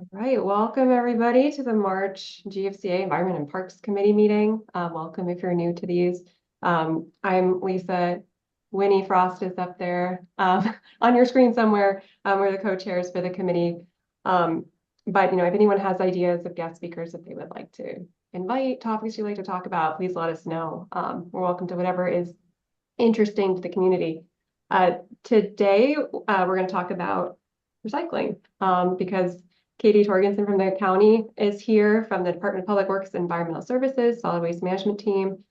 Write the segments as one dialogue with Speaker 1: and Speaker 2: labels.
Speaker 1: All right, welcome everybody to the March GFCA Environment and Parks Committee meeting. Welcome if you're new to these. I'm Lisa. Winnie Frost is up there on your screen somewhere. We're the co-chairs for the committee. But if anyone has ideas of guest speakers that they would like to invite, topics you'd like to talk about, please let us know. We're welcome to whatever is interesting to the community. Today, we're going to talk about recycling because Catie Torgersen from the county is here from the Department of Public Works and Environmental Services, Solid Waste Management Team.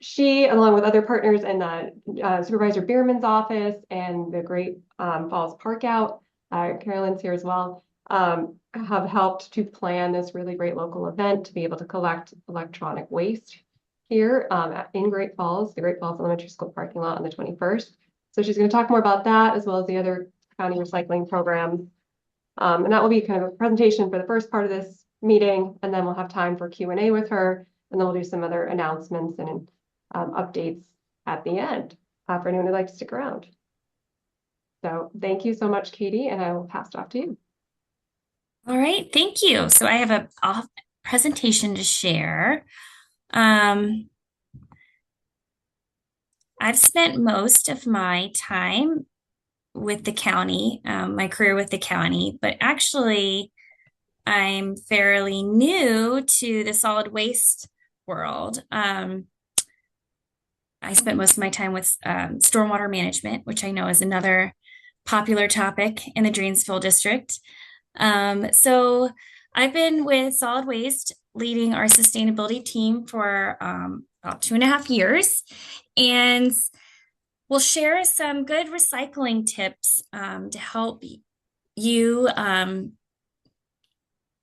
Speaker 1: She, along with other partners in the Supervisor Bierman's office and the Great Falls Park Out, Carolyn's here as well, have helped to plan this really great local event to be able to collect electronic waste here in Great Falls, the Great Falls Elementary School parking lot on the 21st. So she's going to talk more about that as well as the other county recycling programs. And that will be kind of a presentation for the first part of this meeting, and then we'll have time for Q&A with her, and then we'll do some other announcements and updates at the end for anyone who'd like to stick around. So thank you so much, Catie, and I will pass it off to you.
Speaker 2: All right, thank you. So I have a presentation to share. I've spent most of my time with the county, my career with the county, but actually I'm fairly new to the solid waste world. I spent most of my time with stormwater management, which I know is another popular topic in the Dranesville district. So I've been with solid waste leading our sustainability team for about 2.5 years, and we'll share some good recycling tips to help you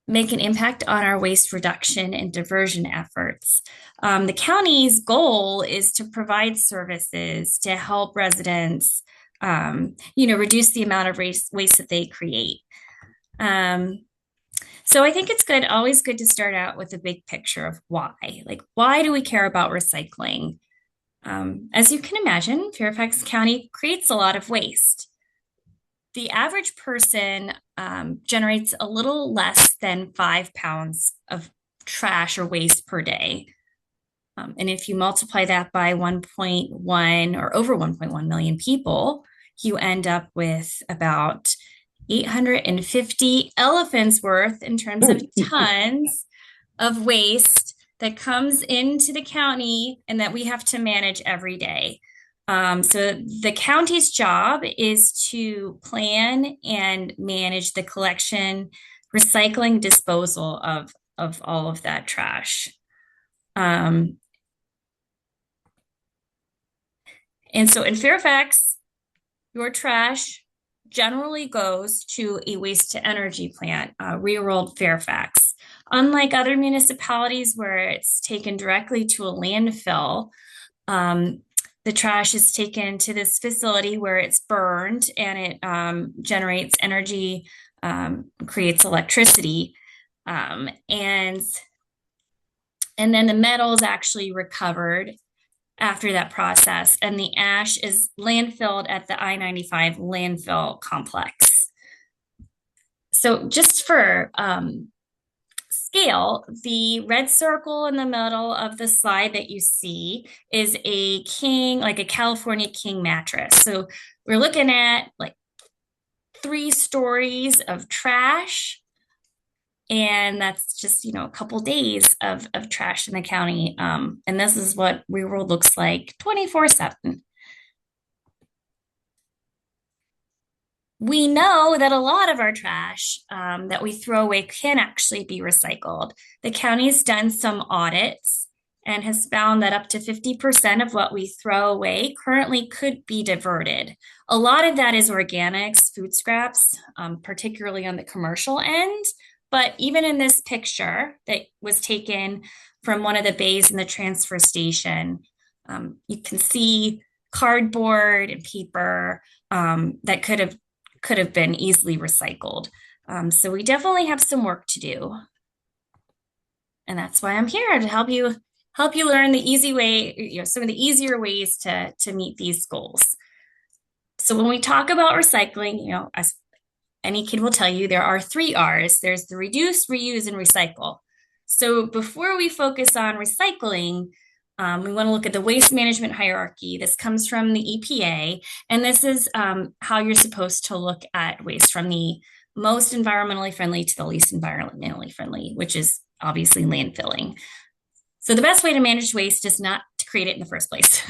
Speaker 2: make an impact on our waste reduction and diversion efforts. The county's goal is to provide services to help residents, reduce the amount of waste that they create. So I think it's always good to start out with a big picture of why. Like, why do we care about recycling? As you can imagine, Fairfax County creates a lot of waste. The average person generates a little less than 5 pounds of trash or waste per day. And if you multiply that by 1.1 or over 1.1 million people, you end up with about 850 elephants worth in terms of tons of waste that comes into the county and that we have to manage every day. So the county's job is to plan and manage the collection, recycling, disposal of all of that trash. And so in Fairfax, your trash generally goes to a waste to energy plant, Real World Fairfax. Unlike other municipalities where it's taken directly to a landfill, the trash is taken to this facility where it's burned and it generates energy, creates electricity, and then the metal is actually recovered after that process, and the ash is landfilled at the I-95 landfill complex. So just for scale, the red circle in the middle of the slide that you see is a king, like a California king mattress. So we're looking at like 3 stories of trash, and that's just a couple days of trash in the county. And this is what Real World looks like 24/7. We know that a lot of our trash that we throw away can actually be recycled. The county's done some audits and has found that up to 50% of what we throw away currently could be diverted. A lot of that is organics, food scraps, particularly on the commercial end. But even in this picture that was taken from one of the bays in the transfer station, you can see cardboard and paper that could have been easily recycled. So we definitely have some work to do. And that's why I'm here to help you learn the easy way, some of the easier ways to meet these goals. So when we talk about recycling, as any kid will tell you there are three R's. There's the reduce, reuse, and recycle. So before we focus on recycling, we want to look at the waste management hierarchy. This comes from the EPA, and this is how you're supposed to look at waste from the most environmentally friendly to the least environmentally friendly, which is obviously landfilling. So the best way to manage waste is not to create it in the first place.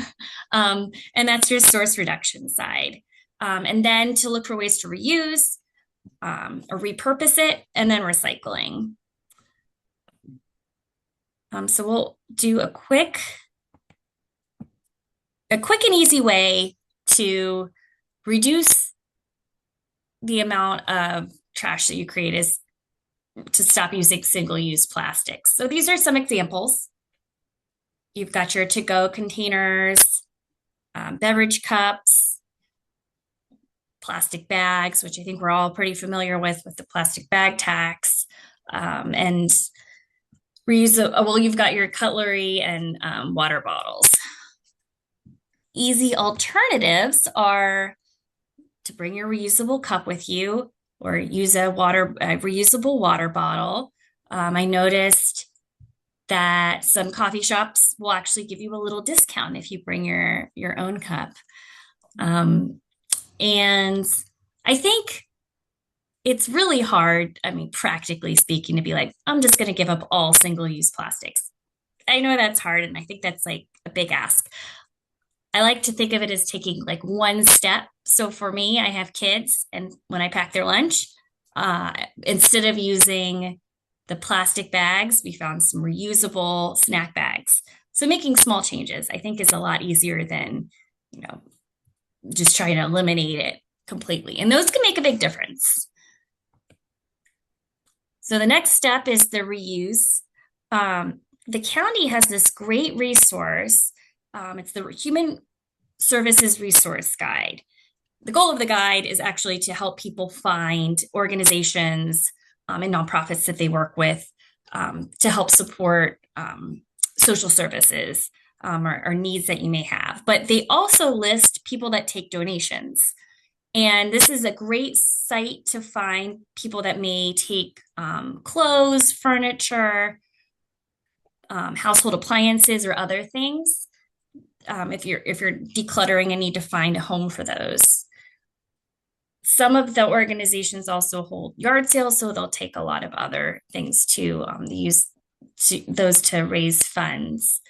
Speaker 2: And that's your source reduction side. And then to look for ways to reuse or repurpose it, and then recycling. So we'll do a quick and easy way to reduce the amount of trash that you create is to stop using single-use plastics. So these are some examples. You've got your to-go containers, beverage cups, plastic bags, which I think we're all pretty familiar with the plastic bag tax, and well, you've got your cutlery and water bottles. Easy alternatives are to bring your reusable cup with you or use a reusable water bottle. I noticed that some coffee shops will actually give you a little discount if you bring your own cup. And I think it's really hard, I mean, practically speaking, to be like, I'm just going to give up all single-use plastics. I know that's hard, and I think that's like a big ask. I like to think of it as taking like one step. So for me, I have kids, and when I pack their lunch, instead of using the plastic bags, we found some reusable snack bags. So making small changes, I think, is a lot easier than, just trying to eliminate it completely. And those can make a big difference. So the next step is the reuse. The county has this great resource. It's the Human Services Resource Guide. The goal of the guide is actually to help people find organizations and nonprofits that they work with to help support social services or needs that you may have. But they also list people that take donations. And this is a great site to find people that may take clothes, furniture, household appliances, or other things. If you're decluttering and need to find a home for those. Some of the organizations also hold yard sales, so they'll take a lot of other things too. They use those to raise funds.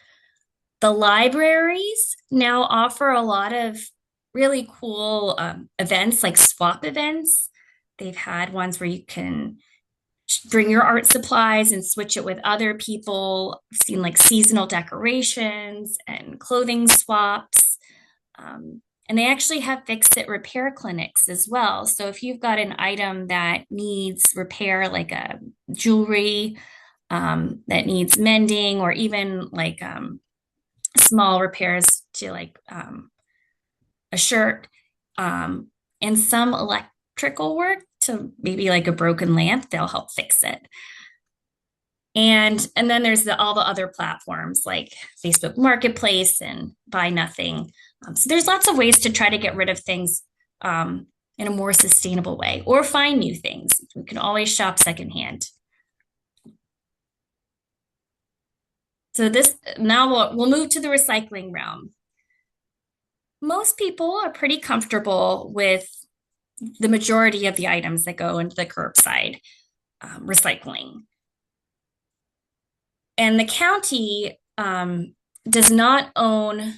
Speaker 2: The libraries now offer a lot of really cool events, like swap events. They've had ones where you can bring your art supplies and switch it with other people. I've seen like seasonal decorations and clothing swaps. And they actually have fix-it repair clinics as well. So if you've got an item that needs repair, like a jewelry that needs mending, or even like small repairs to like a shirt, and some electrical work to maybe like a broken lamp, they'll help fix it. And then there's all the other platforms like Facebook Marketplace and Buy Nothing. So there's lots of ways to try to get rid of things in a more sustainable way, or find new things. We can always shop secondhand. So now we'll move to the recycling realm. Most people are pretty comfortable with the majority of the items that go into the curbside recycling. And the county does not own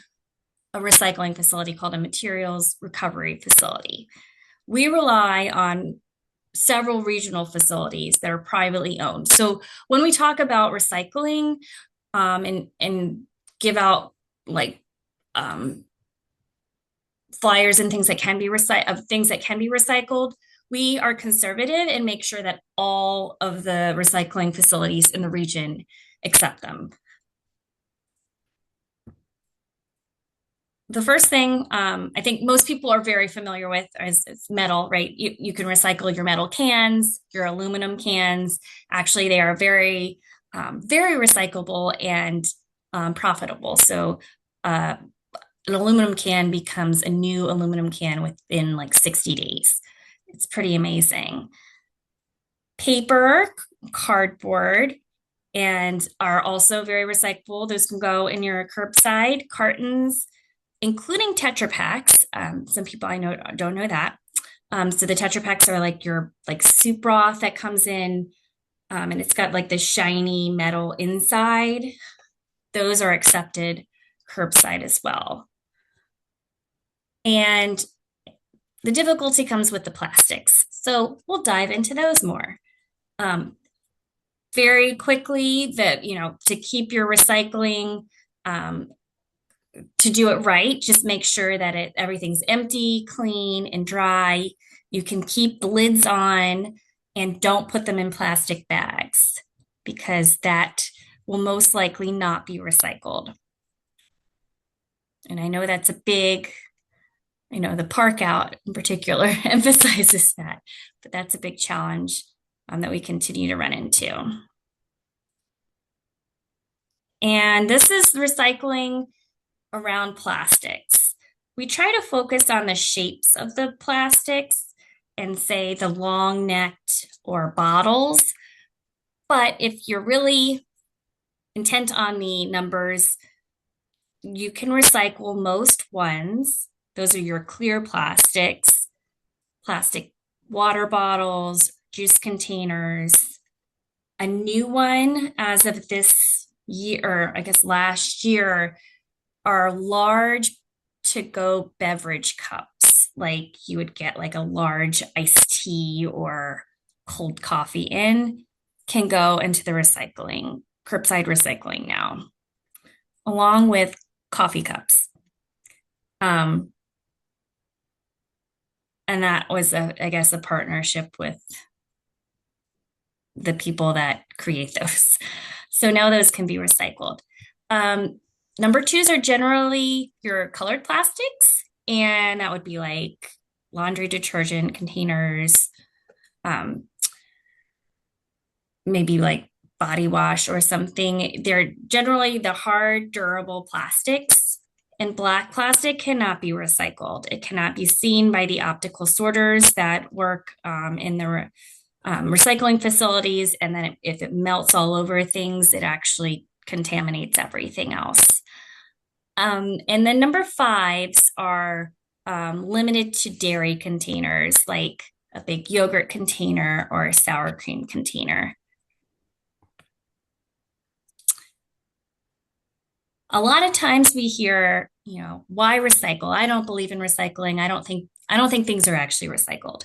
Speaker 2: a recycling facility called a materials recovery facility. We rely on several regional facilities that are privately owned. So when we talk about recycling and give out like flyers and things that can be recycled, we are conservative and make sure that all of the recycling facilities in the region accept them. The first thing I think most people are very familiar with is metal, right? You can recycle your metal cans, your aluminum cans. Actually, they are very, very recyclable and profitable. So an aluminum can becomes a new aluminum can within like 60 days. It's pretty amazing. Paper, cardboard, and are also very recyclable. Those can go in your curbside cartons, including Tetra Packs. Some people I know don't know that. So the Tetra Packs are like your like soup broth that comes in, and it's got like the shiny metal inside. Those are accepted curbside as well. And the difficulty comes with the plastics. So we'll dive into those more. Um, Very quickly, that, to keep your recycling, um, to do it right, just make sure that everything's empty, clean, and dry. You can keep the lids on and don't put them in plastic bags because that will most likely not be recycled. And I know that's a big, the park out in particular emphasizes that, but that's a big challenge that we continue to run into. And this is recycling around plastics. We try to focus on the shapes of the plastics and say the long necked or bottles. But if you're really intent on the numbers, you can recycle most ones. Those are your clear plastics, plastic water bottles, juice containers. A new one as of this year, or I guess last year, are large to-go beverage cups, like you would get like a large iced tea or cold coffee in, can go into the recycling, curbside recycling now, along with coffee cups. And that was, I guess, a partnership with the people that create those. So now those can be recycled. Number twos are generally your colored plastics, and that would be like laundry detergent containers, maybe like body wash or something. They're generally the hard, durable plastics, and black plastic cannot be recycled. It cannot be seen by the optical sorters that work in the recycling facilities. And then if it melts all over things, it actually contaminates everything else. And then number fives are limited to dairy containers, like a big yogurt container or a sour cream container. A lot of times we hear, why recycle? I don't believe in recycling. I don't think things are actually recycled.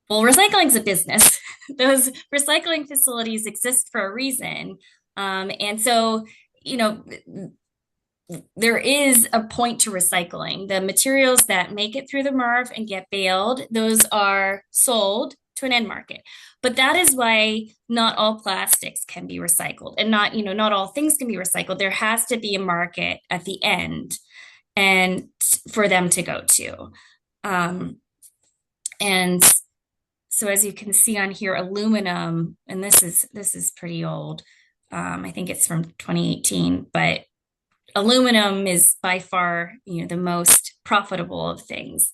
Speaker 2: Well, recycling is a business. Those recycling facilities exist for a reason. And so, there is a point to recycling. The materials that make it through the MRF and get baled, those are sold to an end market. But that is why not all plastics can be recycled, and not all things can be recycled. There has to be a market at the end and for them to go to. And so as you can see on here, aluminum, and this is pretty old. I think it's from 2018, but aluminum is by far, the most profitable of things.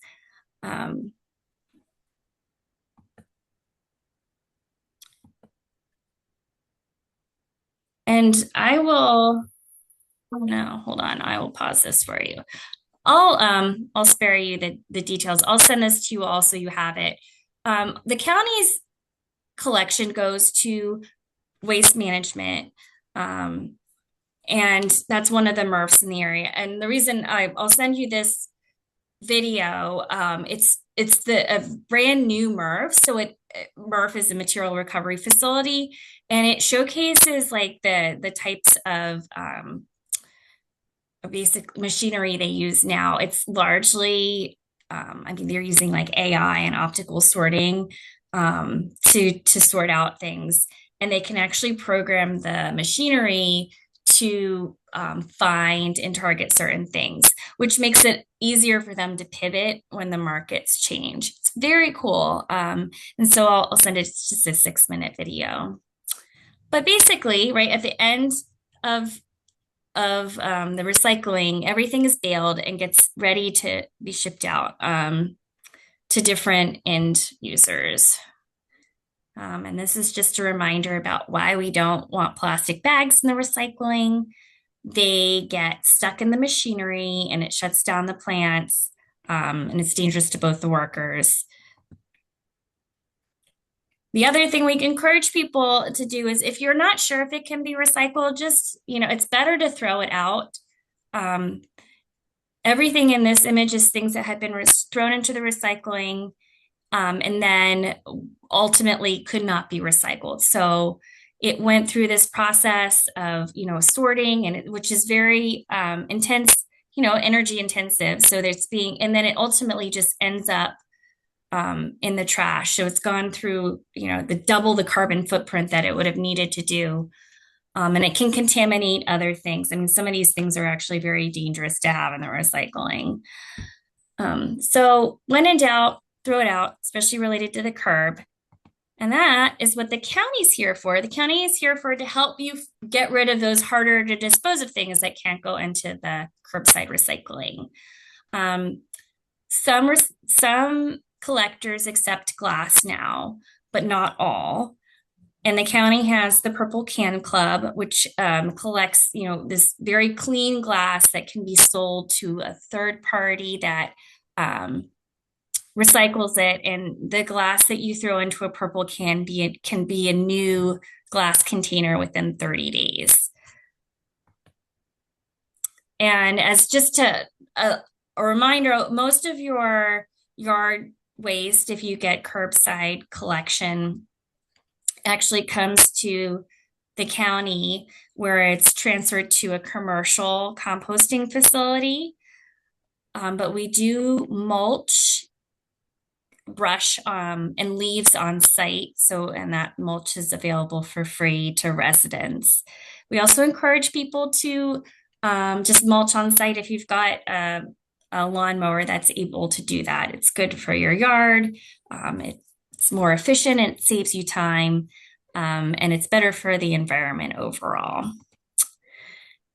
Speaker 2: And I will, oh no, hold on, I will pause this for you. I'll spare you the details. I'll send this to you all so you have it. The county's collection goes to waste management. And that's one of the MRFs in the area. And the reason I'll send you this video, it's a brand new MRF. So MRF is a material recovery facility, and it showcases like the types of basic machinery they use now. It's largely, they're using like AI and optical sorting to sort out things, and they can actually program the machinery to find and target certain things, which makes it easier for them to pivot when the markets change. It's very cool. And so I'll send it. It's just a 6-minute video. But basically, right at the end of the recycling, everything is baled and gets ready to be shipped out to different end users. And this is just a reminder about why we don't want plastic bags in the recycling. They get stuck in the machinery and it shuts down the plants, and it's dangerous to both the workers. The other thing we encourage people to do is if you're not sure if it can be recycled, just, it's better to throw it out. Everything in this image is things that had been thrown into the recycling, and then ultimately could not be recycled. So it went through this process of, sorting, and which is very intense, energy intensive. So there's and then it ultimately just ends up in the trash. So it's gone through, the double the carbon footprint that it would have needed to do. And it can contaminate other things. I mean, some of these things are actually very dangerous to have in the recycling. So when in doubt, throw it out, especially related to the curb. And that is what the county's here for. The county is here to help you get rid of those harder to dispose of things that can't go into the curbside recycling. Some collectors accept glass now, but not all. And the county has the Purple Can Club, which collects, this very clean glass that can be sold to a third party that recycles it. And the glass that you throw into a purple can be a new glass container within 30 days. And as just a reminder, most of your yard waste, if you get curbside collection, actually comes to the county, where it's transferred to a commercial composting facility. But we do mulch, brush, and leaves on site. And that mulch is available for free to residents. We also encourage people to just mulch on site if you've got a lawnmower that's able to do that. It's good for your yard. It's more efficient, and it saves you time, and it's better for the environment overall.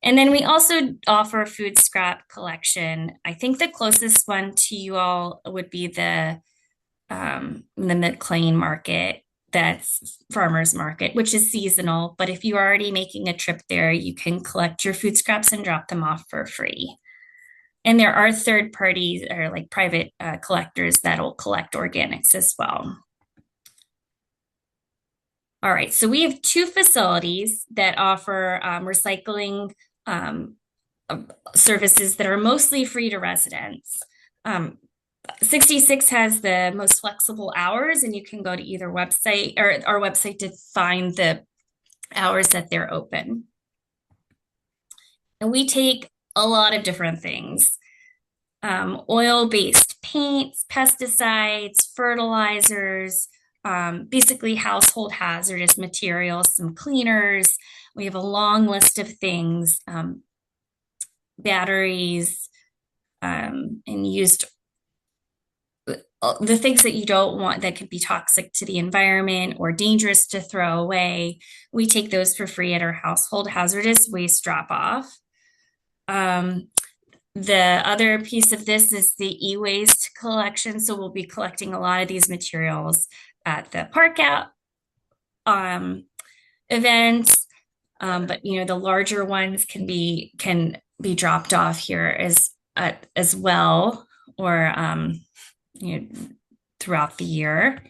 Speaker 2: And then we also offer food scrap collection. I think the closest one to you all would be the McLean Market, that's farmers market, which is seasonal. But if you're already making a trip there, you can collect your food scraps and drop them off for free. And there are third parties or like private collectors that'll collect organics as well. All right, so we have 2 facilities that offer recycling services that are mostly free to residents. 66 has the most flexible hours, and you can go to either website or our website to find the hours that they're open. And we take a lot of different things. Oil-based paints, pesticides, fertilizers, basically household hazardous materials, some cleaners. We have a long list of things, batteries, and used the things that you don't want that could be toxic to the environment or dangerous to throw away. We take those for free at our household hazardous waste drop-off. The other piece of this is the e-waste collection. So we'll be collecting a lot of these materials at the park out events. But the larger ones can be dropped off here as well, or throughout the year.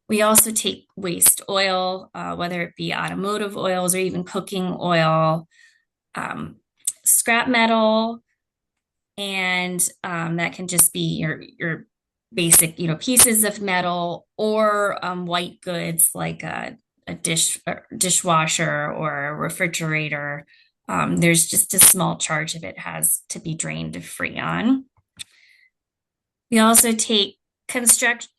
Speaker 2: We also take waste oil, whether it be automotive oils or even cooking oil, scrap metal, and that can just be your basic, pieces of metal, or white goods like a dishwasher or a refrigerator. There's just a small charge if it has to be drained free on. We also take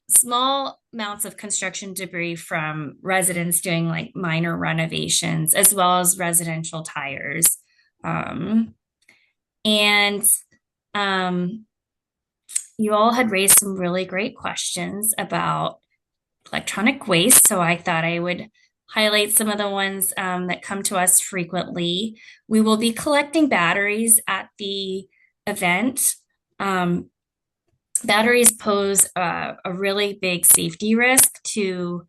Speaker 2: small amounts of construction debris from residents doing like minor renovations, as well as residential tires. You all had raised some really great questions about electronic waste, so I thought I would highlight some of the ones that come to us frequently. We will be collecting batteries at the event. Batteries pose a really big safety risk to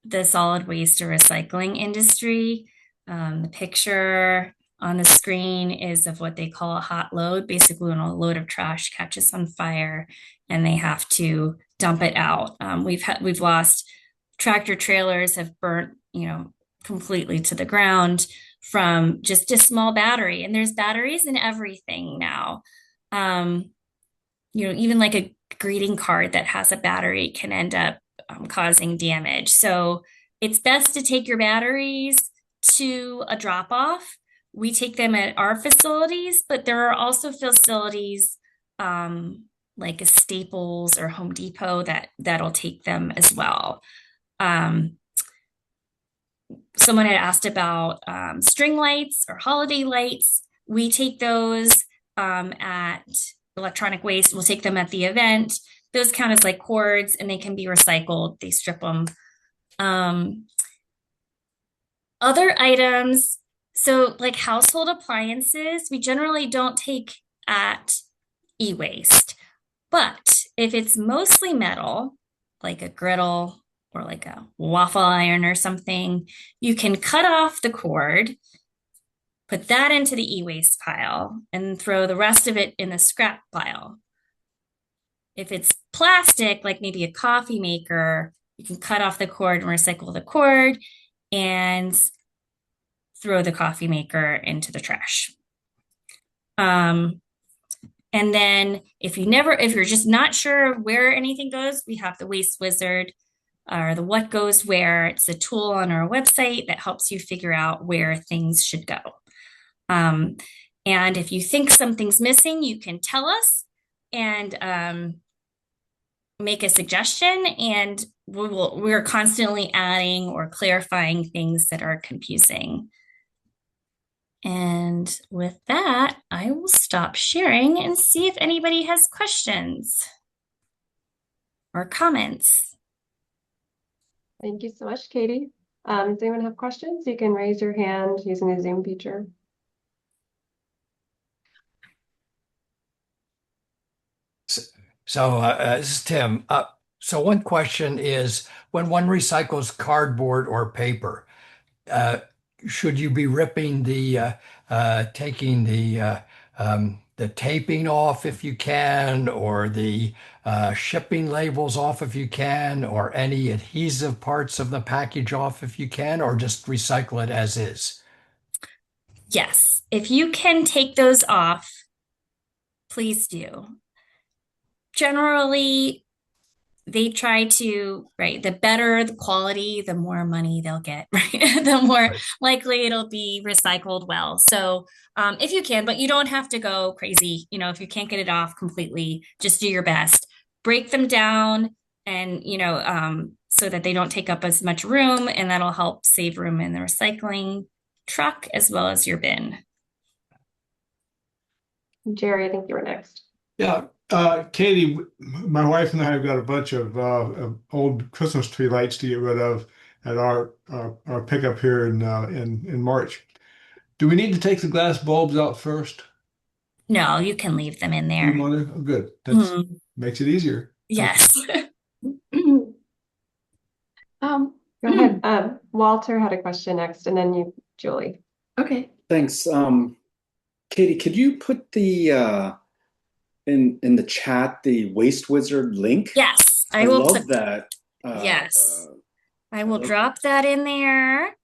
Speaker 2: the solid waste or recycling industry. The picture on the screen is of what they call a hot load, basically when a load of trash catches on fire and they have to dump it out. We've lost tractor trailers have burnt, completely to the ground from just a small battery. And there's batteries in everything now. Um, even like a greeting card that has a battery can end up causing damage. So it's best to take your batteries to a drop off. We take them at our facilities, but there are also facilities like a Staples or Home Depot that'll take them as well. Um, Someone had asked about string lights or holiday lights. We take those at electronic waste. We'll take them at the event. Those count as like cords and they can be recycled. They strip them. Um, Other items, so like household appliances, we generally don't take at e-waste. But if it's mostly metal, like a griddle or like a waffle iron or something, you can cut off the cord, put that into the e-waste pile, and throw the rest of it in the scrap pile. If it's plastic, like maybe a coffee maker, you can cut off the cord and recycle the cord and throw the coffee maker into the trash. Um, And then if you're just not sure where anything goes, we have the Waste Wizard or the What Goes Where. It's a tool on our website that helps you figure out where things should go. Um, and if you think something's missing, you can tell us and make a suggestion. And we're constantly adding or clarifying things that are confusing. And with that, I will stop sharing and see if anybody has questions or comments.
Speaker 1: Thank you so much, Katie. Does anyone have questions? You can raise your hand using the Zoom feature.
Speaker 3: This is Tim. So one question is, when one recycles cardboard or paper, uh, should you be ripping taking the taping off if you can, or the shipping labels off if you can, or any adhesive parts of the package off if you can, or just recycle it as is?
Speaker 2: Yes, if you can take those off, please do. Generally, they try to, right, the better the quality, the more money they'll get, right? The more
Speaker 3: Right.
Speaker 2: likely it'll be recycled well. So, if you can, but you don't have to go crazy. If you can't get it off completely, just do your best. Break them down and, so that they don't take up as much room, and that'll help save room in the recycling truck as well as your bin.
Speaker 1: Jerry, I think you were next.
Speaker 4: Yeah, Katie, my wife and I have got a bunch of old Christmas tree lights to get rid of at our pickup here in March. Do we need to take the glass bulbs out first?
Speaker 2: No, you can leave them in
Speaker 4: You
Speaker 2: there.
Speaker 4: want to? Oh, good. That
Speaker 2: Mhm.
Speaker 4: makes it easier.
Speaker 2: Yes.
Speaker 1: Go ahead. Walter had a question next, and then you, Julie.
Speaker 5: Okay, thanks. Katie, could you put the in the chat the Waste Wizard link?
Speaker 2: Yes,
Speaker 5: I
Speaker 2: I will
Speaker 5: love
Speaker 2: put,
Speaker 5: that.
Speaker 2: yes. I
Speaker 5: I
Speaker 2: will
Speaker 5: love
Speaker 2: drop that in there.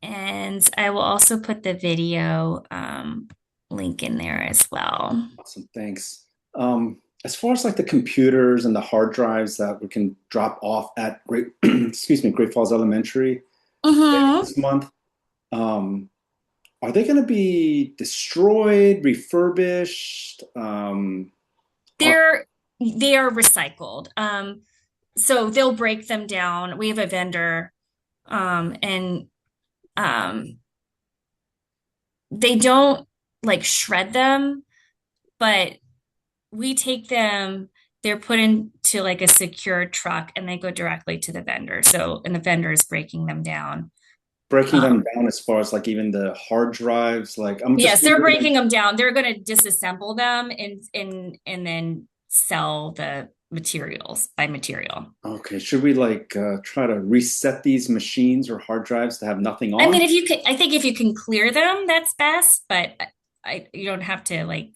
Speaker 2: And I will also put the video link in there as well.
Speaker 5: awesome, thanks. As far as like the computers and the hard drives that we can drop off at Great, excuse me, Great Falls Elementary later
Speaker 2: Mm-hmm.
Speaker 5: this month, are they going to be destroyed, refurbished? Are,
Speaker 2: They are recycled. So they'll break them down. We have a vendor, and um, they don't like shred them, but we take them, they're put into like a secure truck and they go directly to the vendor. So, and the vendor is breaking them down.
Speaker 5: breaking them down as far as like even the hard drives? Like I'm
Speaker 2: Yes,
Speaker 5: just
Speaker 2: they're
Speaker 5: wondering,
Speaker 2: breaking them down. They're going to disassemble them and then sell the materials by material.
Speaker 5: okay, should we like try to reset these machines or hard drives to have nothing
Speaker 2: I
Speaker 5: on?
Speaker 2: mean, if you can, I think if you can clear them, that's best, but you don't have to like,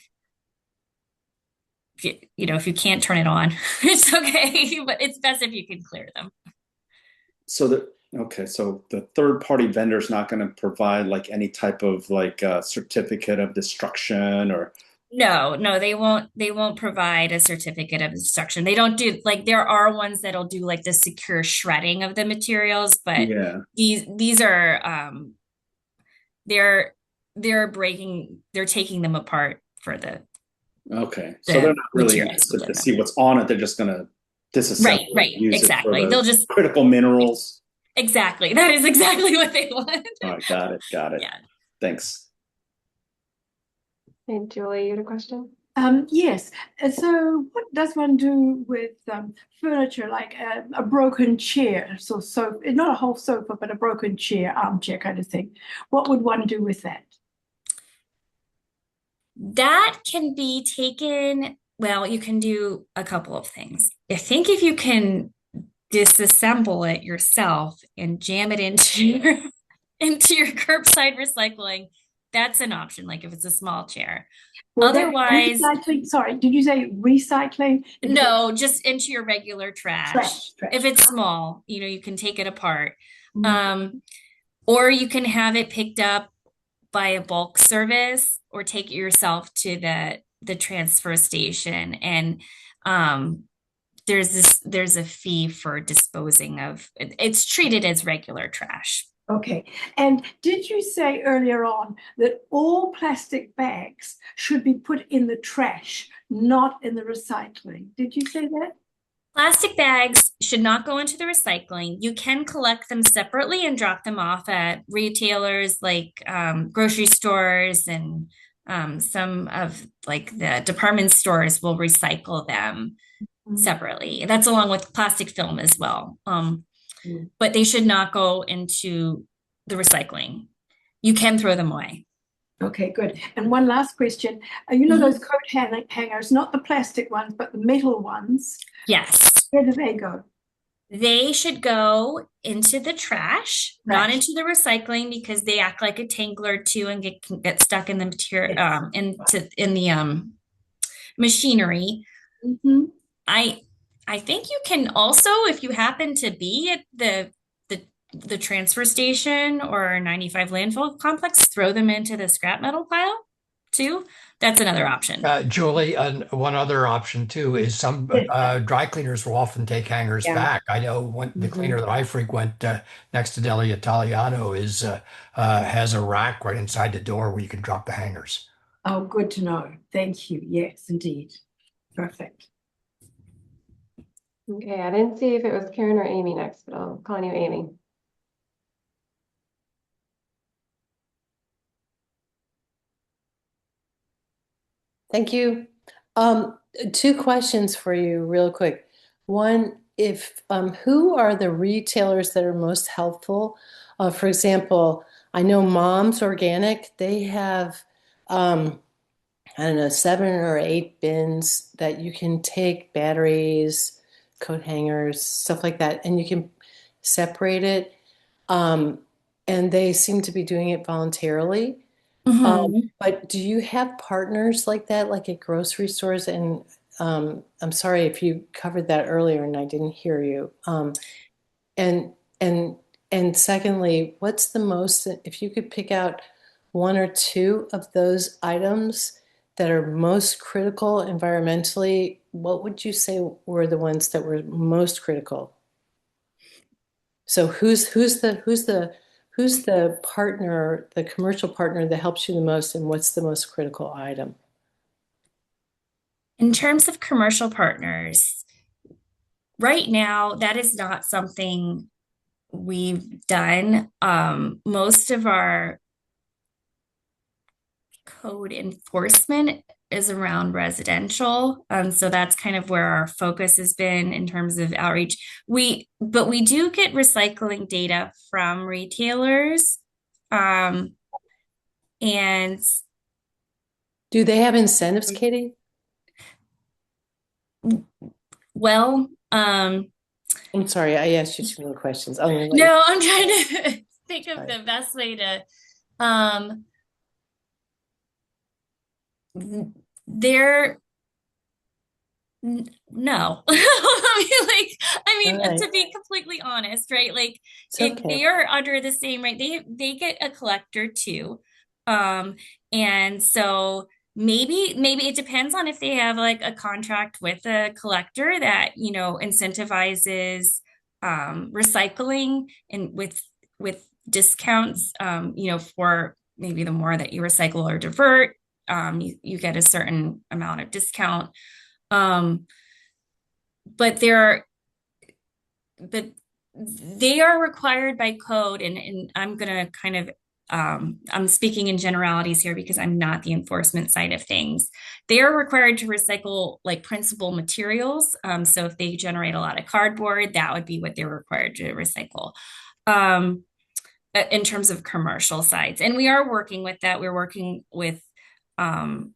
Speaker 2: if you can't turn it on, it's okay, but it's best if you can clear them.
Speaker 5: So so the third party vendor is not going to provide like any type of like certificate of destruction or
Speaker 2: No, no, they won't provide a certificate of destruction. They don't do like there are ones that'll do like the secure shredding of the materials, but
Speaker 5: yeah.
Speaker 2: these are they're they're taking them apart for
Speaker 5: Okay. So they're
Speaker 2: the
Speaker 5: not really
Speaker 2: materials
Speaker 5: interested to
Speaker 2: within
Speaker 5: see
Speaker 2: them.
Speaker 5: what's on it. They're just going to disassemble
Speaker 2: Right,
Speaker 5: it,
Speaker 2: right,
Speaker 5: use it for
Speaker 2: exactly.
Speaker 5: the
Speaker 2: They'll just
Speaker 5: critical minerals.
Speaker 2: exactly. That is exactly what they want.
Speaker 5: All right, got it. Got it.
Speaker 2: Yeah.
Speaker 5: Thanks.
Speaker 1: Hey, Julie, you had a question?
Speaker 6: Yes. So what does one do with furniture like a broken chair? So not a whole sofa, but a broken chair, armchair kind of thing. What would one do with that?
Speaker 2: That can be taken, well, you can do a couple of things. I think if you can disassemble it yourself and jam it into into your curbside recycling, that's an option, like if it's a small chair.
Speaker 6: Well, that
Speaker 2: Otherwise,
Speaker 6: recycling, sorry, did you say recycling?
Speaker 2: no, just into your regular trash.
Speaker 6: Trash.
Speaker 2: If it's small, you can take it apart.
Speaker 6: Mhm.
Speaker 2: Or you can have it picked up by a bulk service or take it yourself to the transfer station. And there's a fee for disposing of it's treated as regular trash.
Speaker 6: Okay. And did you say earlier on that all plastic bags should be put in the trash, not in the recycling? Did you say that?
Speaker 2: Plastic bags should not go into the recycling. You can collect them separately and drop them off at retailers like grocery stores, and some of like the department stores will recycle them separately. That's along with plastic film as well. But they should not go into the recycling. You can throw them away.
Speaker 6: Okay, good. And one last question. Those coat hangers, not the plastic ones, but the metal ones.
Speaker 2: Yes.
Speaker 6: Where do they go?
Speaker 2: They should go into the trash, not into the recycling, because they act like a tangler too and get stuck in the material,
Speaker 6: Yes.
Speaker 2: in the machinery.
Speaker 6: Mm-hmm.
Speaker 2: I think you can also, if you happen to be at the transfer station or 95 landfill complex, throw them into the scrap metal pile too. That's another option.
Speaker 3: Julie, one other option too is some dry cleaners will often take hangers back. I know the cleaner that I frequent next to Deli Italiano has a rack right inside the door where you can drop the hangers.
Speaker 6: Oh, good to know. Thank you. Yes, indeed. Perfect.
Speaker 1: Okay, I didn't see if it was Karen or Amy next, but I'll call you Amy.
Speaker 7: Thank you. Two questions for you real quick. One, who are the retailers that are most helpful? For example, I know Mom's Organic, they have, I don't know, 7 or 8 bins that you can take batteries, coat hangers, stuff like that, and you can separate it. And they seem to be doing it voluntarily. But do you have partners like that, like at grocery stores? And I'm sorry if you covered that earlier and I didn't hear you. And and secondly, what's the most, if you could pick out 1 or 2 of those items that are most critical environmentally, what would you say were the ones that were most critical? So who's the partner, the commercial partner that helps you the most, and what's the most critical item?
Speaker 2: In terms of commercial partners, right now, that is not something we've done. Most of our code enforcement is around residential. So that's kind of where our focus has been in terms of outreach. But we do get recycling data from retailers. And
Speaker 7: Do they have incentives, Katie?
Speaker 2: well,
Speaker 7: I'm sorry, I asked you too many questions. I'm gonna let you.
Speaker 2: no, I'm trying to think of
Speaker 7: Sorry.
Speaker 2: the best way to, um, there, no.
Speaker 7: All right.
Speaker 2: To be completely honest, right? Like
Speaker 7: It's
Speaker 2: if
Speaker 7: okay.
Speaker 2: they are under the same, right? They get a collector too. Um, and so maybe it depends on if they have like a contract with a collector that, incentivizes recycling and with discounts, for maybe the more that you recycle or divert, you get a certain amount of discount. Um, but but they are required by code, and I'm gonna kind of I'm speaking in generalities here because I'm not the enforcement side of things. They are required to recycle like principal materials. So if they generate a lot of cardboard, that would be what they're required to recycle. Um, in terms of commercial sites, and we are working with that. We're working with um,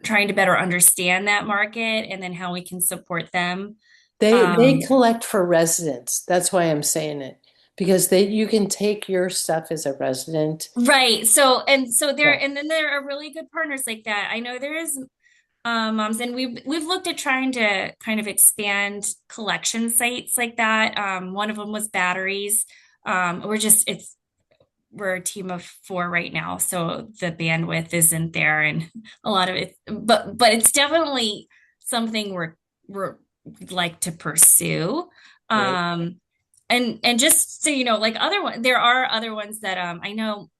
Speaker 2: trying to better understand that market and then how we can support them.
Speaker 7: They collect for residents. That's why I'm saying it. Because you can take your stuff as a resident.
Speaker 2: Right. So
Speaker 7: Yeah.
Speaker 2: and then there are really good partners like that. I know there is moms, and we've looked at trying to kind of expand collection sites like that. One of them was batteries. We're a team of 4 right now, so the bandwidth isn't there, and a lot of it, but it's definitely something we'd like to pursue.
Speaker 7: Right.
Speaker 2: And just so you know, like there are other ones that I know.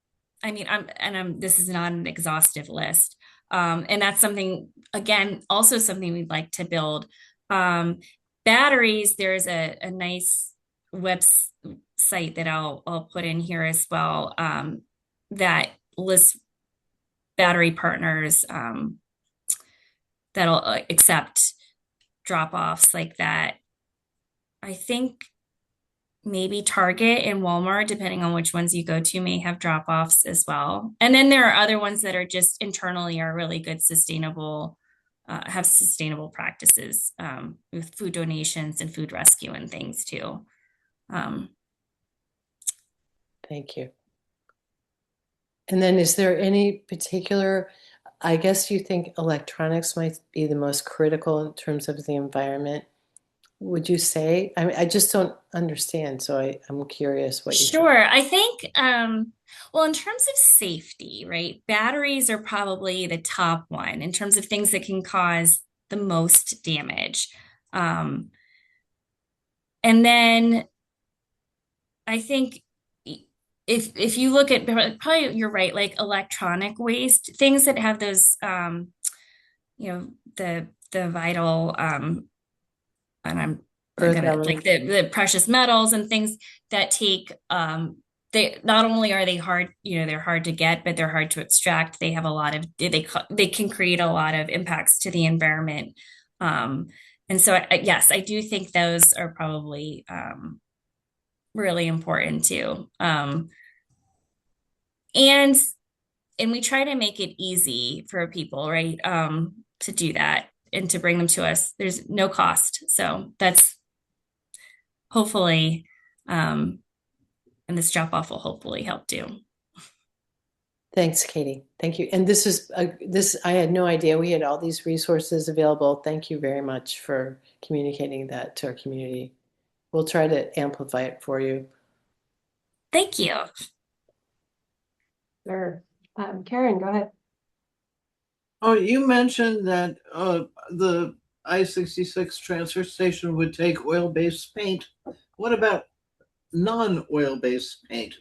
Speaker 2: I mean, this is not an exhaustive list. And that's something, again, also something we'd like to build. Batteries, there's a nice website that I'll put in here as well, that lists battery partners, that'll accept drop-offs like that. I think maybe Target and Walmart, depending on which ones you go to, may have drop-offs as well. And then there are other ones that are just internally are really good, have sustainable practices, with food donations and food rescue and things too.
Speaker 7: Thank you. And then is there any particular, I guess you think electronics might be the most critical in terms of the environment? Would you say? I just don't understand, so I'm curious what you think.
Speaker 2: Sure. I think, well, in terms of safety, right, batteries are probably the top one in terms of things that can cause the most damage. And then I think if you look at, probably you're right, like electronic waste, things that have those, the vital, and I'm
Speaker 7: Earth
Speaker 2: gonna like
Speaker 7: element.
Speaker 2: the precious metals and things that take, they not only are they hard, they're hard to get, but they're hard to extract. They have a lot of, they can create a lot of impacts to the environment. And so yes, I do think those are probably really important too. And we try to make it easy for people, right, to do that and to bring them to us. There's no cost. So that's hopefully, and this drop off will hopefully help too.
Speaker 7: Thanks, Katie. Thank you. And this I had no idea we had all these resources available. Thank you very much for communicating that to our community. We'll try to amplify it for you.
Speaker 2: Thank you.
Speaker 1: Sure. Karen, go ahead.
Speaker 8: Oh, you mentioned that the I-66 transfer station would take oil-based paint. What about non-oil-based paint?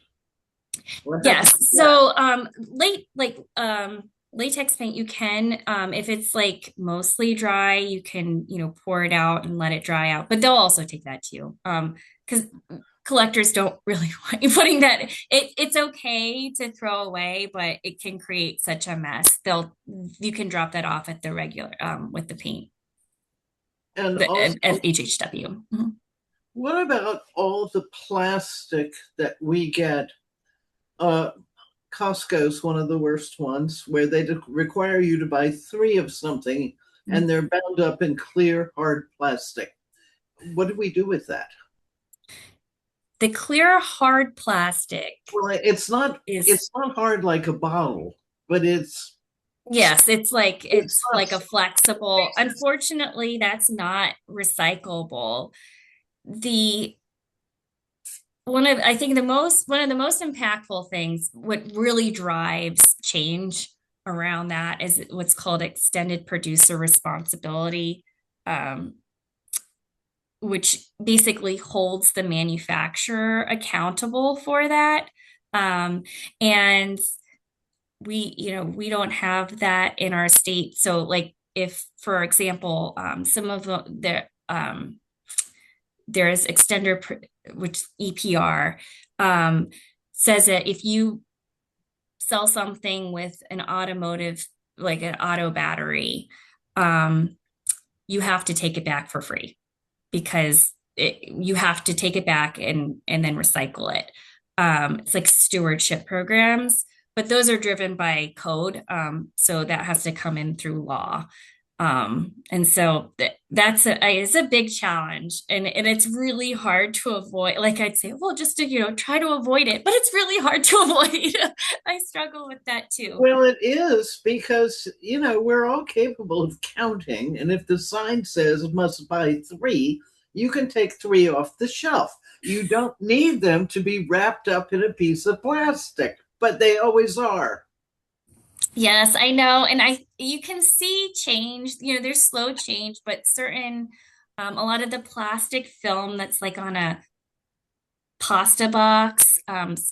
Speaker 2: Yes. So latex paint, you can, if it's like mostly dry, you can, pour it out and let it dry out. But they'll also take that too. Because collectors don't really want you putting that. It's okay to throw away, but it can create such a mess. You can drop that off at the regular with the paint,
Speaker 8: And
Speaker 2: the
Speaker 8: also,
Speaker 2: at HHW. Mhm.
Speaker 8: what about all the plastic that we get? Costco's one of the worst ones where they require you to buy 3 of something and they're bound up in clear, hard plastic. What do we do with that?
Speaker 2: The clear hard plastic
Speaker 8: Well,
Speaker 2: is,
Speaker 8: it's not hard like a bottle, but
Speaker 2: yes, it's like a
Speaker 8: not
Speaker 2: flexible. Unfortunately, that's not recyclable. The I think one of the most impactful things, what really drives change around that is what's called extended producer responsibility, um, which basically holds the manufacturer accountable for that. And we don't have that in our state. So like if, for example, some of there's extender, which EPR, says that if you sell something with an automotive, like an auto battery, you have to take it back for free because you have to take it back and then recycle it. It's like stewardship programs, but those are driven by code. So that has to come in through law. And so it's a big challenge, and it's really hard to avoid. Like I'd say, well, just to, try to avoid it, but it's really hard to avoid. I struggle with that too.
Speaker 8: Well, it is because, we're all capable of counting. And if the sign says must buy 3, you can take 3 off the shelf. You don't need them to be wrapped up in a piece of plastic, but they always are.
Speaker 2: Yes, I know. And you can see change, there's slow change, but a lot of the plastic film that's like on a pasta box,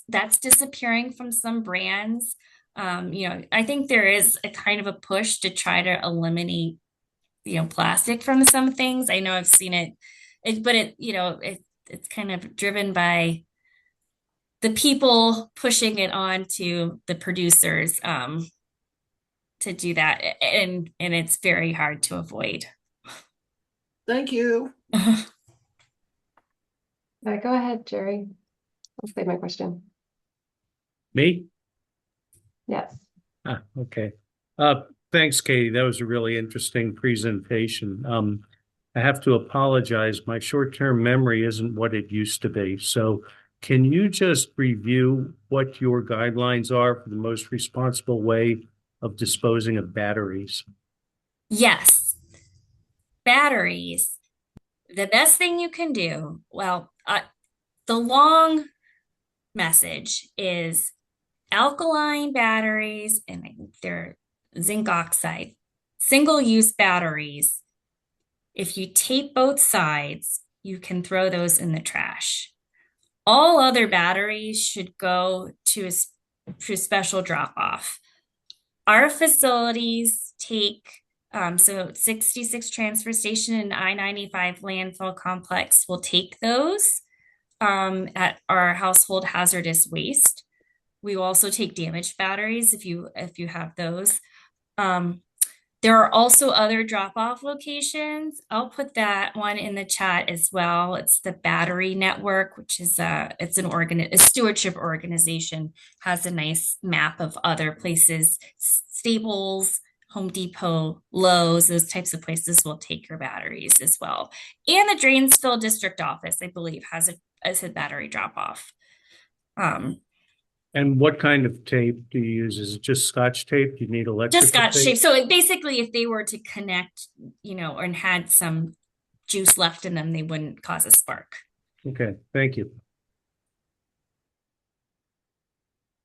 Speaker 2: that's disappearing from some brands. I think there is a kind of a push to try to eliminate, plastic from some things. I know I've seen it's kind of driven by the people pushing it on to the producers, to do that. And it's very hard to avoid.
Speaker 8: Thank you.
Speaker 1: Go ahead, Jerry. I'll save my question.
Speaker 9: Me?
Speaker 1: Yes.
Speaker 9: Okay. Thanks, Catie. That was a really interesting presentation. I have to apologize. My short-term memory isn't what it used to be. So can you just review what your guidelines are for the most responsible way of disposing of batteries?
Speaker 2: Yes. Batteries. The best thing you can do, the long message is alkaline batteries, and I think they're zinc oxide, single-use batteries. If you tape both sides, you can throw those in the trash. All other batteries should go to a special drop-off. Our facilities take, so 66 transfer station and I-95 landfill complex will take those at our household hazardous waste. We will also take damaged batteries if you have those. There are also other drop-off locations. I'll put that one in the chat as well. It's the Battery Network, which is a stewardship organization, has a nice map of other places. Staples, Home Depot, Lowe's, those types of places will take your batteries as well. And the Drainsville District Office, I believe, has a battery drop-off.
Speaker 9: And what kind of tape do you use? Is it just Scotch tape? Do you need electrical
Speaker 2: Just Scotch
Speaker 9: tape?
Speaker 2: tape. So basically, if they were to connect, and had some juice left in them, they wouldn't cause a spark.
Speaker 9: Okay, thank you.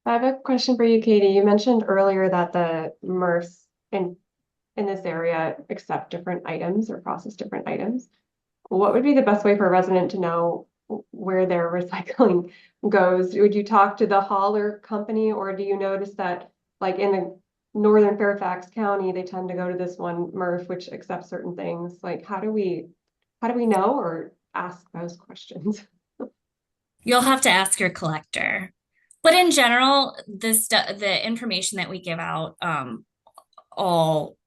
Speaker 1: I have a question for you, Catie. You mentioned earlier that the MRFs in this area accept different items or process different items. What would be the best way for a resident to know where their recycling goes? Would you talk to the hauler company, or do you notice that like in the northern Fairfax County, they tend to go to this one MRF which accepts certain things? Like how do we know or ask those questions?
Speaker 2: You'll have to ask your collector. But in general, the information that we give out, all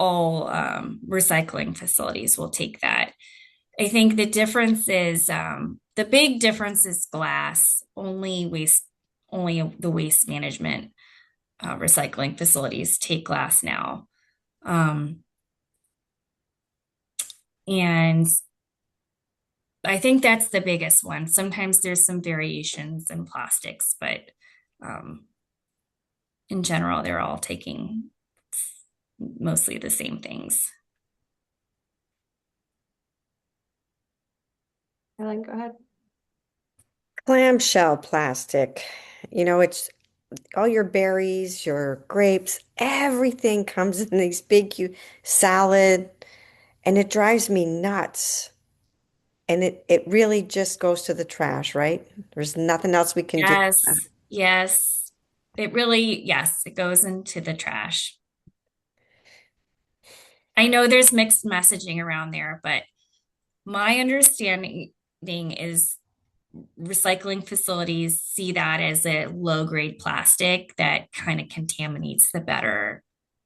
Speaker 2: recycling facilities will take that. I think the big difference is glass. Only the waste management recycling facilities take glass now. And I think that's the biggest one. Sometimes there's some variations in plastics, but in general, they're all taking mostly the same things.
Speaker 1: Ellen, go ahead.
Speaker 10: Clamshell plastic. It's all your berries, your grapes, everything comes in these big salad, and it drives me nuts. And it really just goes to the trash, right? There's nothing else we can do.
Speaker 2: Yes. Yes, it goes into the trash. I know there's mixed messaging around there, but my understanding is recycling facilities see that as a low grade plastic that kind of contaminates the better,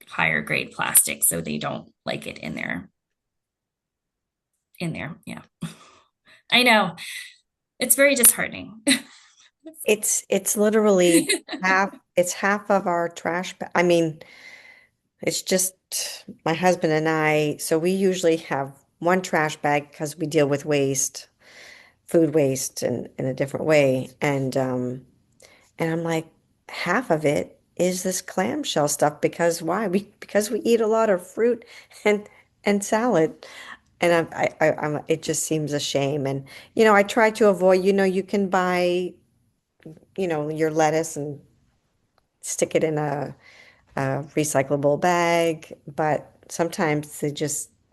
Speaker 2: higher grade plastic, so they don't like it in there. Yeah. I know. It's very disheartening.
Speaker 10: It's literally half of our trash. I mean, it's just my husband and I, so we usually have one trash bag because we deal with waste, food waste in a different way. And I'm like, half of it is this clamshell stuff because why? Because we eat a lot of fruit and salad. And it just seems a shame. And I try to avoid, you can buy, your lettuce and stick it in a recyclable bag, but sometimes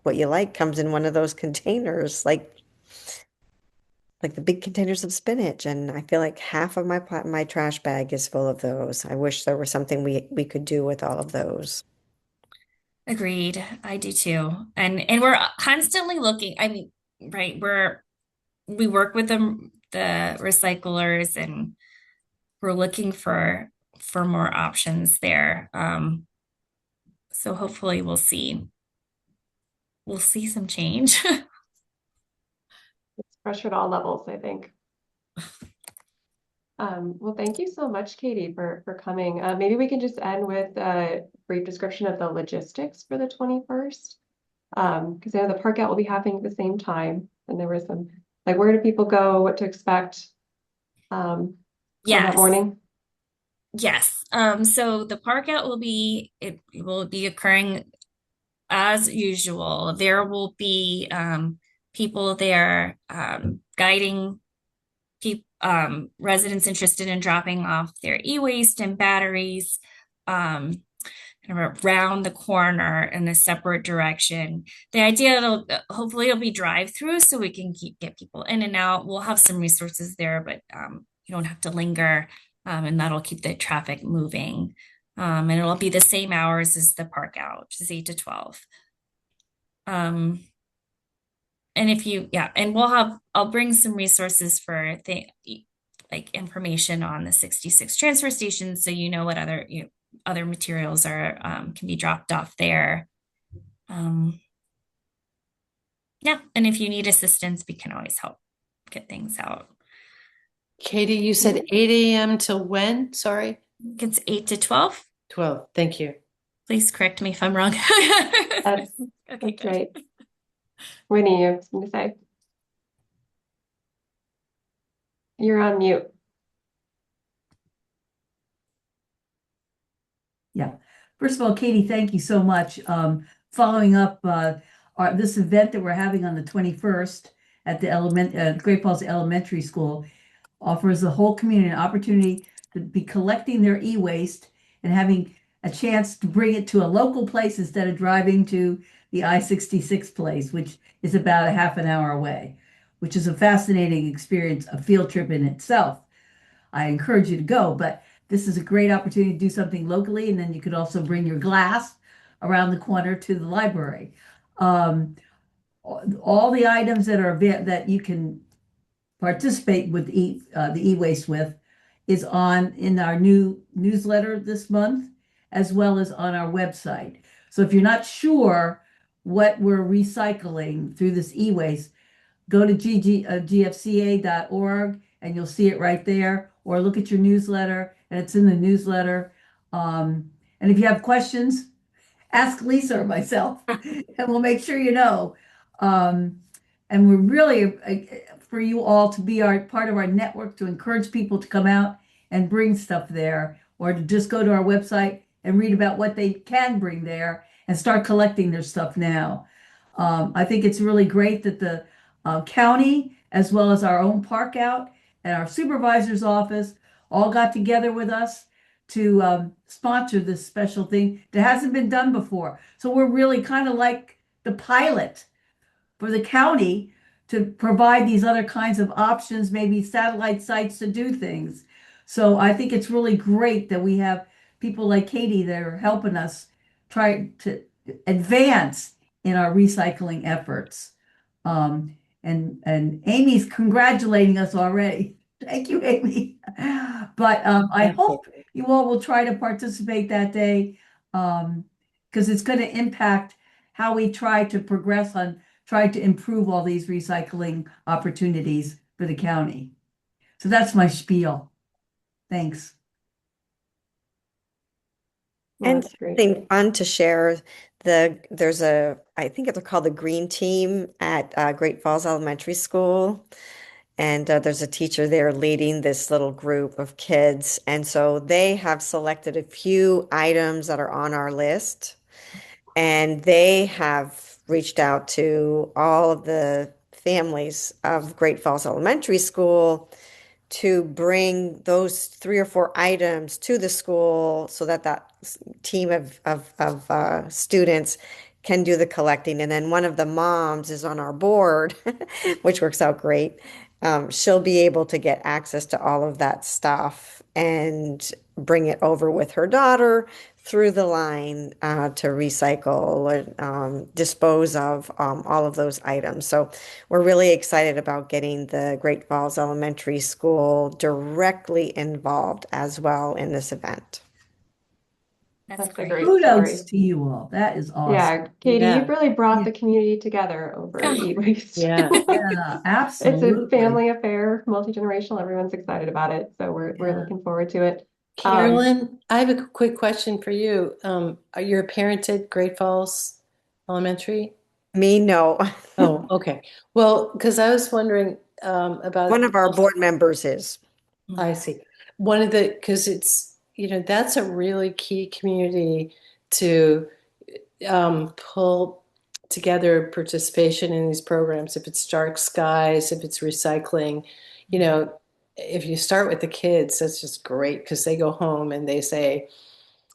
Speaker 10: what you like comes in one of those containers, like the big containers of spinach, and I feel like half of my trash bag is full of those. I wish there was something we could do with all of those.
Speaker 2: Agreed. I do too. And we're constantly looking. I mean, right, we work with the recyclers, and we're looking for more options there. So hopefully we'll see some change.
Speaker 1: It's pressure at all levels, I think. Well, thank you so much, Catie, for coming. Maybe we can just end with a brief description of the logistics for the 21st. Because I know the park out will be happening at the same time, and there was some like where do people go, what to expect on that morning.
Speaker 2: Yes. So the park out will be occurring as usual. There will be people there guiding residents interested in dropping off their e-waste and batteries kind of around the corner in a separate direction. The idea hopefully it'll be drive-through so we can get people in and out. We'll have some resources there, but you don't have to linger, and that'll keep the traffic moving. And it'll be the same hours as the park out, which is 8 to 12. And I'll bring some resources for like information on the 66 transfer stations, so you know what other materials are can be dropped off there. Yeah, and if you need assistance, we can always help get things out.
Speaker 7: Catie, you said 8 a.m. till when? Sorry?
Speaker 2: It's 8 to 12.
Speaker 7: 12. Thank you.
Speaker 2: Please correct me if I'm wrong.
Speaker 1: That's great. Winnie, you have something to say? You're on mute.
Speaker 11: Yeah. First of all, Catie, thank you so much. Following up this event that we're having on the 21st at the Great Falls Elementary School offers the whole community an opportunity to be collecting their e-waste and having a chance to bring it to a local place instead of driving to the I-66 place, which is about a half an hour away, which is a fascinating experience, a field trip in itself. I encourage you to go, but this is a great opportunity to do something locally, and then you could also bring your glass around the corner to the library. All the items that you can participate with the e-waste with is in our new newsletter this month, as well as on our website. So if you're not sure what we're recycling through this e-waste, go to gfca.org and you'll see it right there, or look at your newsletter and it's in the newsletter. And if you have questions, ask Lisa or myself, and we'll make sure you know. And we're really for you all to be part of our network, to encourage people to come out and bring stuff there, or to just go to our website and read about what they can bring there and start collecting their stuff now. I think it's really great that the county, as well as our own park out and our supervisor's office, all got together with us to sponsor this special thing that hasn't been done before. So we're really kind of like the pilot for the county to provide these other kinds of options, maybe satellite sites to do things. So I think it's really great that we have people like Catie that are helping us try to advance in our recycling efforts. And Amy's congratulating us already. Thank you, Amy. But I hope you all will try to participate that day, because it's going to impact how we try to progress on try to improve all these recycling opportunities for the county. So that's my spiel. Thanks.
Speaker 10: And something fun to share. There's I think they're called the Green Team at Great Falls Elementary School. And there's a teacher there leading this little group of kids. And so they have selected a few items that are on our list. And they have reached out to all of the families of Great Falls Elementary School to bring those 3 or 4 items to the school so that team of students can do the collecting. And then one of the moms is on our board, which works out great. She'll be able to get access to all of that stuff and bring it over with her daughter through the line to recycle and dispose of all of those items. So we're really excited about getting the Great Falls Elementary School directly involved as well in this event.
Speaker 2: That's
Speaker 1: a
Speaker 2: great.
Speaker 1: great
Speaker 11: Kudos
Speaker 1: story.
Speaker 11: to you all. That is awesome.
Speaker 1: Yeah, Catie,
Speaker 7: Yeah.
Speaker 1: you've really brought
Speaker 11: Yeah.
Speaker 1: the community together over
Speaker 2: Oh,
Speaker 1: e-waste.
Speaker 7: Yeah.
Speaker 11: Yeah,
Speaker 1: It's a
Speaker 11: absolutely.
Speaker 1: family affair, multi-generational. Everyone's excited about it, so we're
Speaker 11: Yeah.
Speaker 1: looking forward to it.
Speaker 7: Carolyn, I have a quick question for you. Are you a parent at Great Falls Elementary?
Speaker 10: Me, no.
Speaker 7: Oh, okay. Well, because I was wondering about
Speaker 10: One of our board members is.
Speaker 7: I see. Because that's a really key community to pull together participation in these programs. If it's dark skies, if it's recycling, if you start with the kids, that's just great because they go home and they say,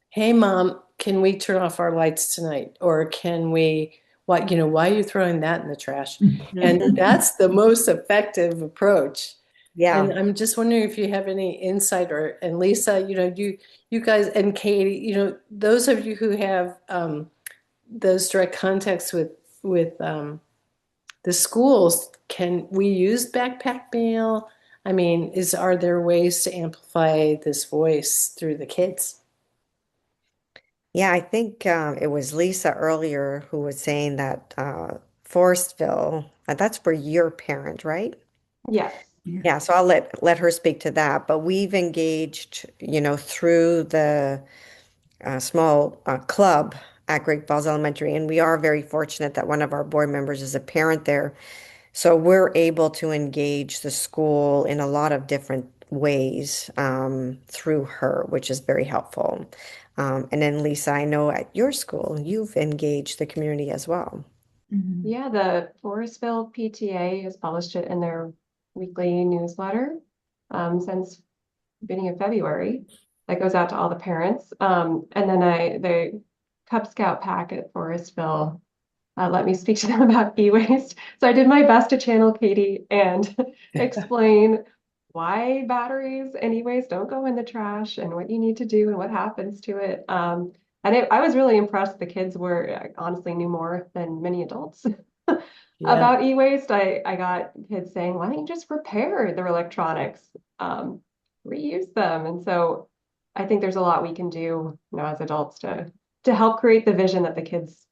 Speaker 7: "Hey, Mom, can we turn off our lights tonight? Or can we, why are you throwing that in the trash?" And that's the most effective approach.
Speaker 10: Yeah.
Speaker 7: And I'm just wondering if you have any insight, and Lisa, you guys, and Catie, those of you who have those direct contacts with the schools, can we use backpack mail? I mean, are there ways to amplify this voice through the kids?
Speaker 10: Yeah, I think it was Lisa earlier who was saying that Forestville, that's where your parent, right?
Speaker 1: Yes.
Speaker 10: Yeah, so I'll let her speak to that. But we've engaged, through the small club at Great Falls Elementary, and we are very fortunate that one of our board members is a parent there. So we're able to engage the school in a lot of different ways through her, which is very helpful. And then Lisa, I know at your school, you've engaged the community as well.
Speaker 1: Yeah, the Forestville PTA has published it in their weekly newsletter since beginning of February. That goes out to all the parents. And then the Cub Scout pack at Forestville let me speak to them about e-waste. So I did my best to channel Catie and explain why batteries and e-waste don't go in the trash and what you need to do and what happens to it. I was really impressed. The kids honestly knew more than many adults about e-waste. I got kids saying, why don't you just repair their electronics, reuse them? And so I think there's a lot we can do, as adults to help create the vision that the kids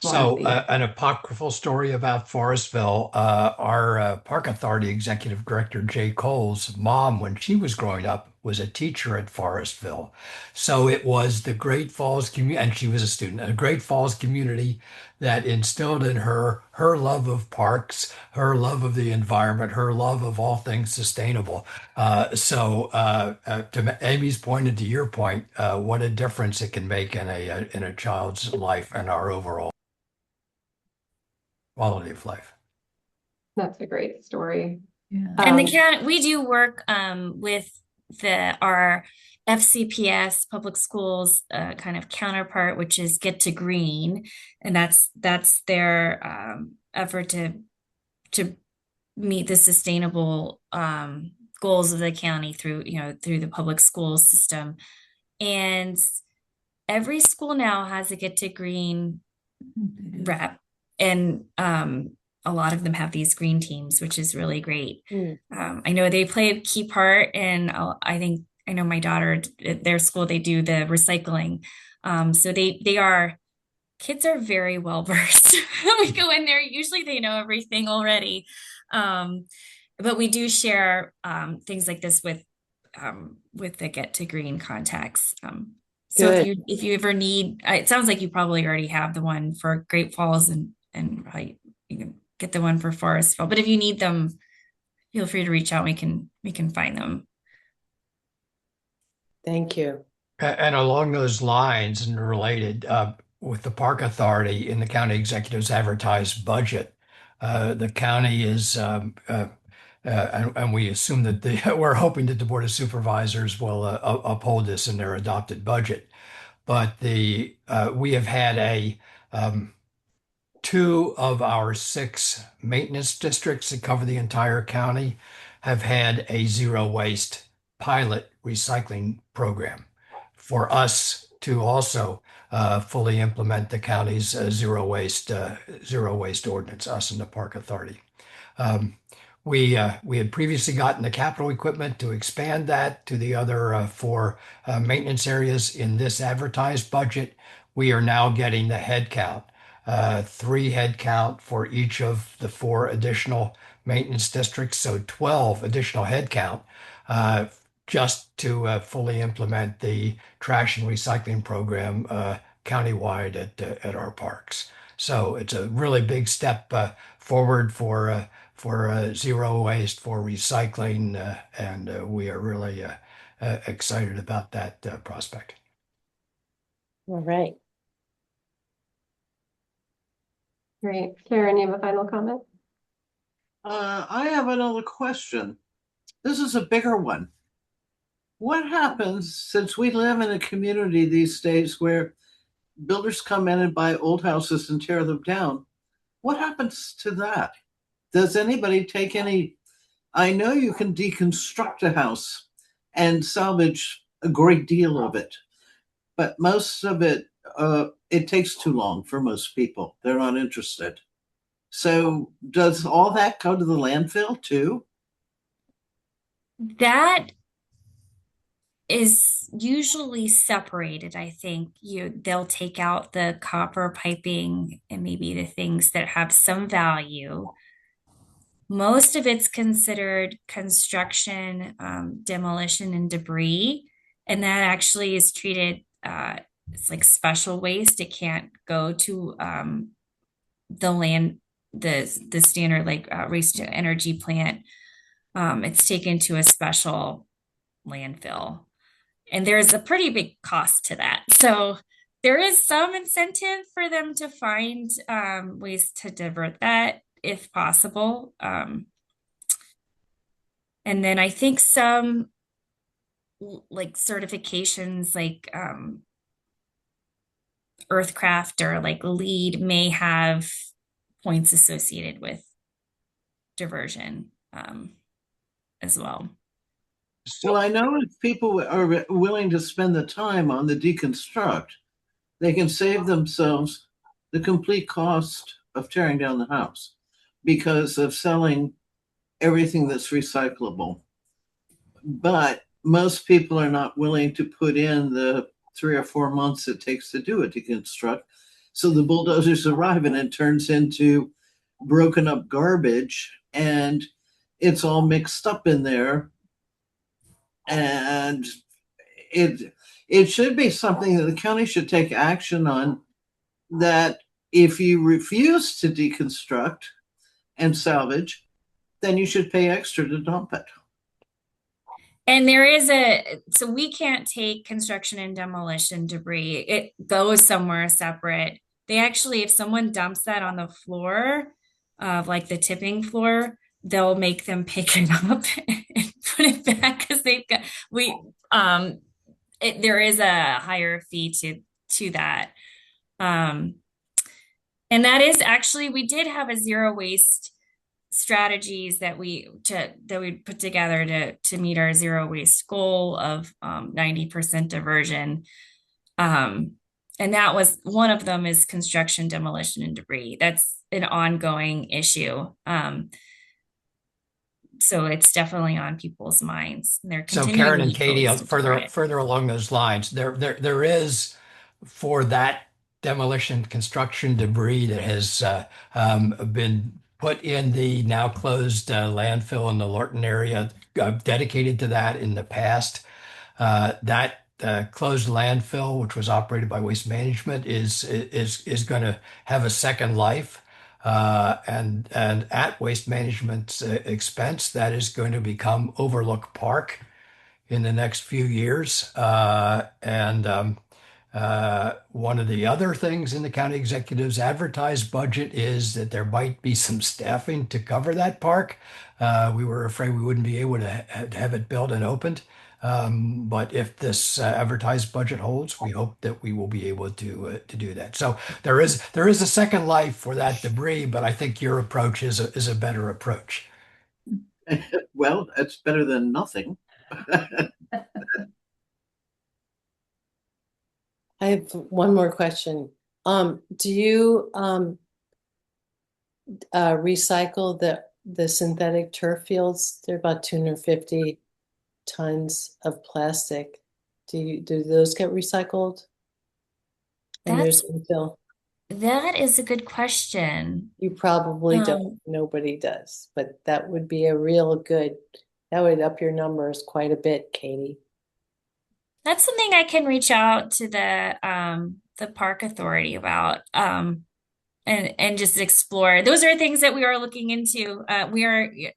Speaker 1: want to
Speaker 3: So,
Speaker 1: see.
Speaker 3: an apocryphal story about Forestville. Our Park Authority Executive Director, Jay Cole's mom, when she was growing up, was a teacher at Forestville. So it was the Great Falls community, and she was a student, a Great Falls community that instilled in her love of parks, her love of the environment, her love of all things sustainable. To Amy's point and to your point, what a difference it can make in a child's life and our overall quality of life.
Speaker 1: That's a great story.
Speaker 11: Yeah.
Speaker 2: And
Speaker 1: Um,
Speaker 2: the county, we do work with our FCPS public schools kind of counterpart, which is Get to Green, and that's their effort to meet the sustainable goals of the county through the public school system. And every school now has a Get to Green rep, and a lot of them have these green teams, which is really great. I know they play a key part in, I know my daughter at their school, they do the recycling. So kids are very well versed. We go in there, usually they know everything already. But we do share things like this with the Get to Green contacts. So
Speaker 7: Good.
Speaker 2: if you ever need, it sounds like you probably already have the one for Great Falls and probably you can get the one for Forestville. But if you need them, feel free to reach out. We can find them.
Speaker 7: Thank you.
Speaker 3: And along those lines and related, with the Park Authority in the county executive's advertised budget, the county is, and we assume that we're hoping that the Board of Supervisors will uphold this in their adopted budget. But we have had two of our 6 maintenance districts that cover the entire county have had a zero waste pilot recycling program for us to also fully implement the county's zero waste ordinance, us and the Park Authority. We had previously gotten the capital equipment to expand that to the other 4 maintenance areas. In this advertised budget, we are now getting the head count, 3 head count for each of the 4 additional maintenance districts, so 12 additional head count just to fully implement the trash and recycling program countywide at our parks. So it's a really big step forward for zero waste, for recycling, and we are really excited about that prospect.
Speaker 7: All right.
Speaker 1: Great. Karen, you have a final comment?
Speaker 8: I have another question. This is a bigger one. What happens, since we live in a community these days where builders come in and buy old houses and tear them down? What happens to that? Does anybody take any? I know you can deconstruct a house and salvage a great deal of it, but most of it, it takes too long for most people. They're not interested. So does all that go to the landfill too?
Speaker 2: That is usually separated. I think they'll take out the copper piping and maybe the things that have some value. Most of it's considered construction, demolition, and debris, and that actually is treated. It's like special waste. It can't go to the land, the standard like waste to energy plant. It's taken to a special landfill, and there's a pretty big cost to that. So there is some incentive for them to find ways to divert that if possible. And then I think some like certifications like Earthcraft or like LEED may have points associated with diversion as well.
Speaker 8: Well, I know if people are willing to spend the time on the deconstruct, they can save themselves the complete cost of tearing down the house because of selling everything that's recyclable. But most people are not willing to put in the 3 or 4 months it takes to do a deconstruct. So the bulldozers arrive and it turns into broken up garbage and it's all mixed up in there. And it should be something that the county should take action on, that if you refuse to deconstruct and salvage, then you should pay extra to dump it.
Speaker 2: And so we can't take construction and demolition debris. It goes somewhere separate. They actually, if someone dumps that on the floor, of like the tipping floor, they'll make them pick it up and put it back because there is a higher fee to that. And that is actually, we did have a zero waste strategies that we put together to meet our zero waste goal of 90% diversion. And that was one of them, is construction, demolition, and debris. That's an ongoing issue. So it's definitely on people's minds. They're
Speaker 3: So
Speaker 2: continuing
Speaker 3: Karen
Speaker 2: to
Speaker 3: and
Speaker 2: meet
Speaker 3: Katie,
Speaker 2: goals to support it.
Speaker 3: further along those lines, there is, for that demolition construction debris that has been put in the now closed landfill in the Lorton area, dedicated to that in the past. That closed landfill, which was operated by Waste Management, is going to have a second life. And at Waste Management's expense, that is going to become Overlook Park in the next few years. One of the other things in the county executive's advertised budget is that there might be some staffing to cover that park. We were afraid we wouldn't be able to have it built and opened. But if this advertised budget holds, we hope that we will be able to do that. So there is a second life for that debris, but I think your approach is a better approach.
Speaker 8: Well, it's better than nothing.
Speaker 7: I have one more question. Do you recycle the synthetic turf fields? They're about 250 tons of plastic. Do those get recycled? And there's infill.
Speaker 2: That is a good question.
Speaker 7: You probably don't. Nobody does, but that would be a real good. That would up your numbers quite a bit, Katie.
Speaker 2: That's something I can reach out to the park authority about, and just explore. Those are things that we are looking into. We're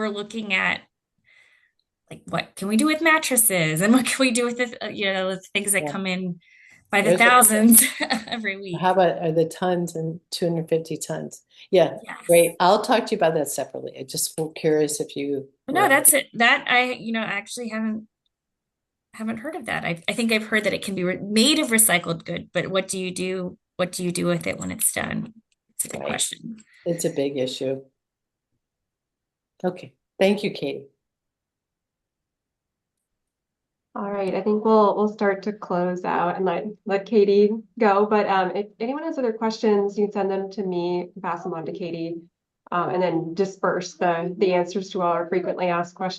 Speaker 2: looking at, like, what can we do with mattresses, and what can we do with the things that come in by the thousands every week.
Speaker 7: How about the tons and 250 tons? Yeah,
Speaker 2: yes.
Speaker 7: Great. I'll talk to you about that separately. I just was curious if you.
Speaker 2: No, that's it. That I actually haven't heard of that. I think I've heard that it can be made of recycled good, but what do you do with it when it's done? It's a good question.
Speaker 7: It's a big issue. Okay. Thank you, Katie.
Speaker 1: All right, I think we'll start to close out and let Katie go. But if anyone has other questions, you can send them to me, pass them on to Katie, and then disperse the answers to all our frequently asked questions.